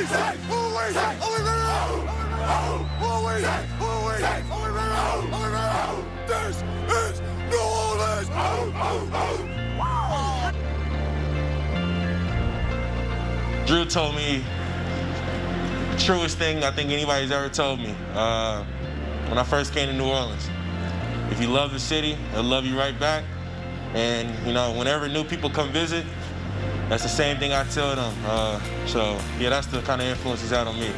This is New Orleans! Drew told me the truest thing I think anybody's ever told me when I first came to New Orleans. If you love the city, they'll love you right back. And, you know, whenever new people come visit, that's the same thing I tell them. So, yeah, that's the kind of influence he's had on me.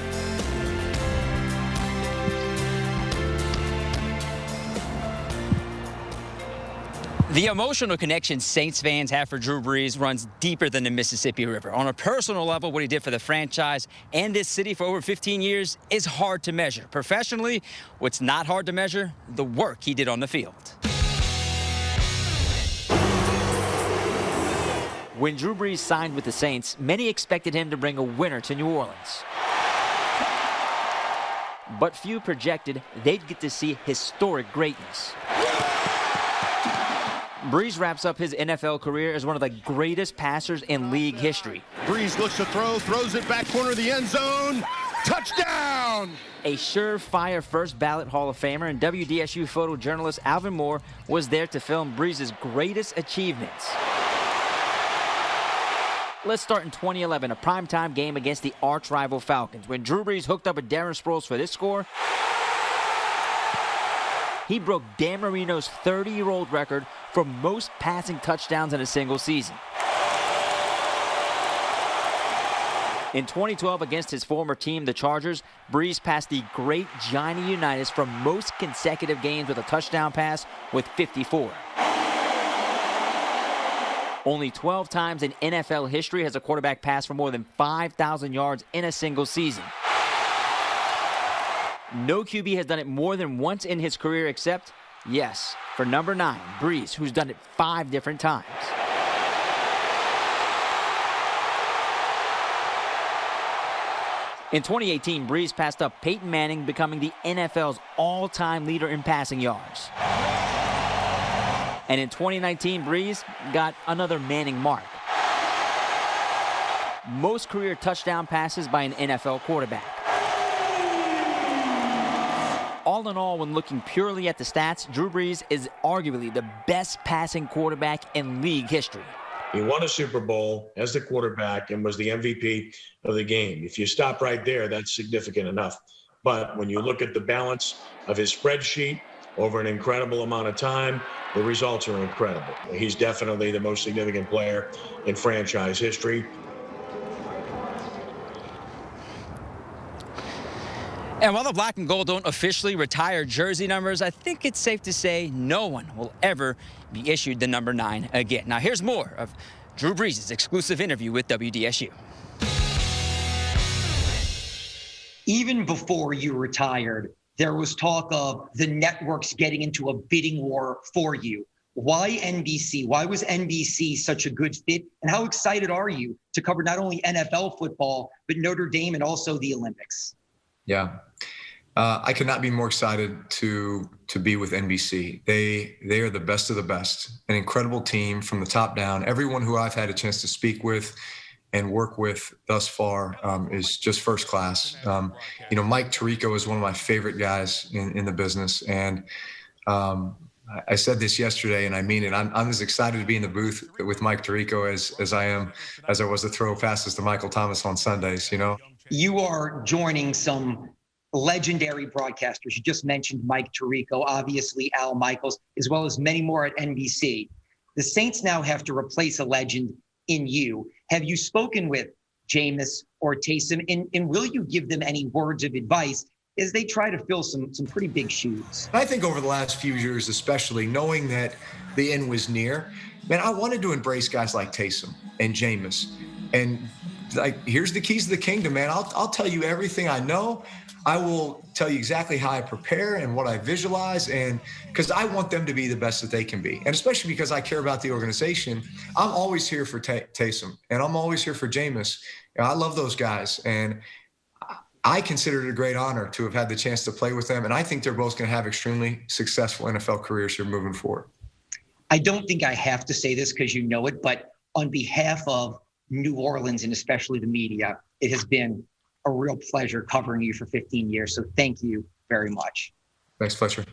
The emotional connection Saints fans have for Drew Brees runs deeper than the Mississippi River. On a personal level, what he did for the franchise and this city for over 15 years is hard to measure. Professionally, what's not hard to measure? The work he did on the field. When Drew Brees signed with the Saints, many expected him to bring a winner to New Orleans. But few projected they'd get to see historic greatness. Brees wraps up his NFL career as one of the greatest passers in league history. Brees looks to throw, throws it back corner of the end zone. Touchdown! A surefire first ballot Hall of Famer and WDSU photojournalist Alvin Moore was there to film Brees' greatest achievements. Let's start in 2011, a primetime game against the arch-rival Falcons. When Drew Brees hooked up with Darren Sproles for this score, he broke Dan Marino's 30-year-old record for most passing touchdowns in a single season. In 2012, against his former team, the Chargers, Brees passed the great Johnny Unitas for most consecutive games with a touchdown pass with 54. Only 12 times in NFL history has a quarterback passed for more than 5,000 yards in a single season. No QB has done it more than once in his career except, yes, for number 9, Brees, who's done it 5 different times. In 2018, Brees passed up Peyton Manning, becoming the NFL's all-time leader in passing yards. And in 2019, Brees got another Manning mark. Most career touchdown passes by an NFL quarterback. All in all, when looking purely at the stats, Drew Brees is arguably the best passing quarterback in league history. He won a Super Bowl as the quarterback and was the MVP of the game. If you stop right there, that's significant enough. But when you look at the balance of his spreadsheet over an incredible amount of time, the results are incredible. He's definitely the most significant player in franchise history. And while the black and gold don't officially retire jersey numbers, I think it's safe to say no one will ever be issued the number 9 again. Now here's more of Drew Brees' exclusive interview with WDSU. Even before you retired, there was talk of the networks getting into a bidding war for you. Why NBC? Why was NBC such a good fit? And how excited are you to cover not only NFL football, but Notre Dame and also the Olympics? Yeah, I could not be more excited to be with NBC. They are the best of the best, an incredible team from the top down. Everyone who I've had a chance to speak with and work with thus far is just first class. Mike Tirico is one of my favorite guys in the business, and I said this yesterday, and I mean it. I'm as excited to be in the booth with Mike Tirico as I was to throw passes to Michael Thomas on Sundays. You are joining some legendary broadcasters. You just mentioned Mike Tirico, obviously Al Michaels, as well as many more at NBC. The Saints now have to replace a legend in you. Have you spoken with Jameis or Taysom, and will you give them any words of advice as they try to fill some pretty big shoes? I think over the last few years, especially knowing that the end was near, man, I wanted to embrace guys like Taysom and Jameis. And here's the keys to the kingdom, man. I'll tell you everything I know. I will tell you exactly how I prepare and what I visualize, and because I want them to be the best that they can be. And especially because I care about the organization, I'm always here for Taysom, and I'm always here for Jameis. I love those guys, and I consider it a great honor to have had the chance to play with them, and I think they're both going to have extremely successful NFL careers here moving forward. I don't think I have to say this because you know it, but on behalf of New Orleans and especially the media, it has been a real pleasure covering you for 15 years. So thank you very much. Thanks, Fletcher.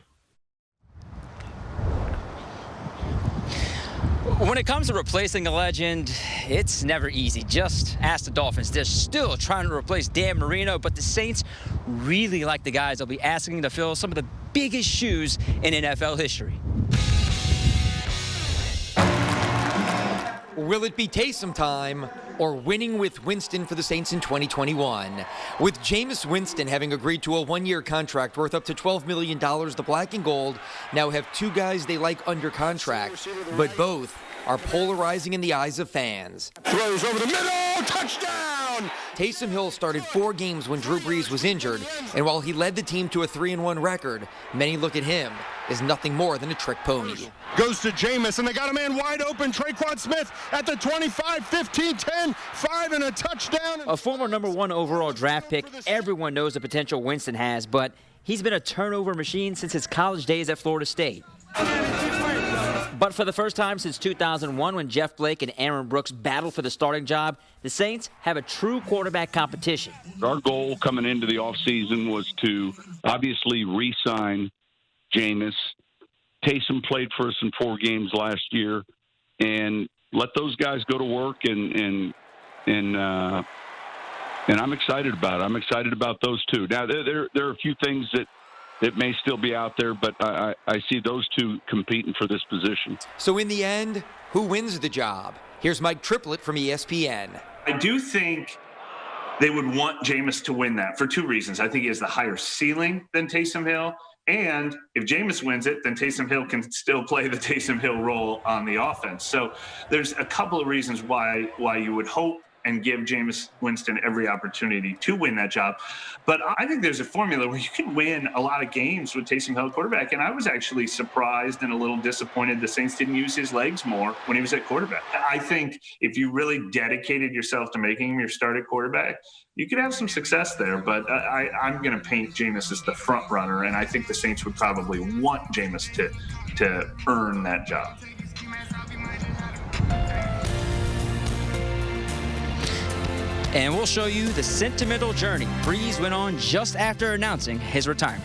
When it comes to replacing a legend, it's never easy. Just ask the Dolphins. They're still trying to replace Dan Marino, but the Saints really like the guys they'll be asking to fill some of the biggest shoes in NFL history. Will it be Taysom time or winning with Winston for the Saints in 2021? With Jameis Winston having agreed to a one-year contract worth up to $12 million, the Black and Gold now have two guys they like under contract, but both are polarizing in the eyes of fans. Throws over the middle, touchdown! Taysom Hill started 4 games when Drew Brees was injured, and while he led the team to a 3-1 record, many look at him as nothing more than a trick pony. Goes to Jameis, and they got a man wide open. Traquan Smith at the 25, 15, 10, 5, and a touchdown. A former #1 overall draft pick, everyone knows the potential Winston has, but he's been a turnover machine since his college days at Florida State. But for the first time since 2001, when Jeff Blake and Aaron Brooks battled for the starting job, the Saints have a true quarterback competition. Our goal coming into the offseason was to obviously re-sign Jameis. Taysom played for us in 4 games last year, and let those guys go to work. And I'm excited about it. I'm excited about those two. Now there are a few things that may still be out there, but I see those two competing for this position. So in the end, who wins the job? Here's Mike Triplett from ESPN. I do think they would want Jameis to win that for 2 reasons. I think he has the higher ceiling than Taysom Hill. And if Jameis wins it, then Taysom Hill can still play the Taysom Hill role on the offense. So there's a couple of reasons why you would hope and give Jameis Winston every opportunity to win that job. But I think there's a formula where you can win a lot of games with Taysom Hill quarterback. And I was actually surprised and a little disappointed the Saints didn't use his legs more when he was at quarterback. I think if you really dedicated yourself to making him your starting quarterback, you could have some success there. But I'm going to paint Jameis as the front runner, and I think the Saints would probably want Jameis to earn that job. And we'll show you the sentimental journey Brees went on just after announcing his retirement.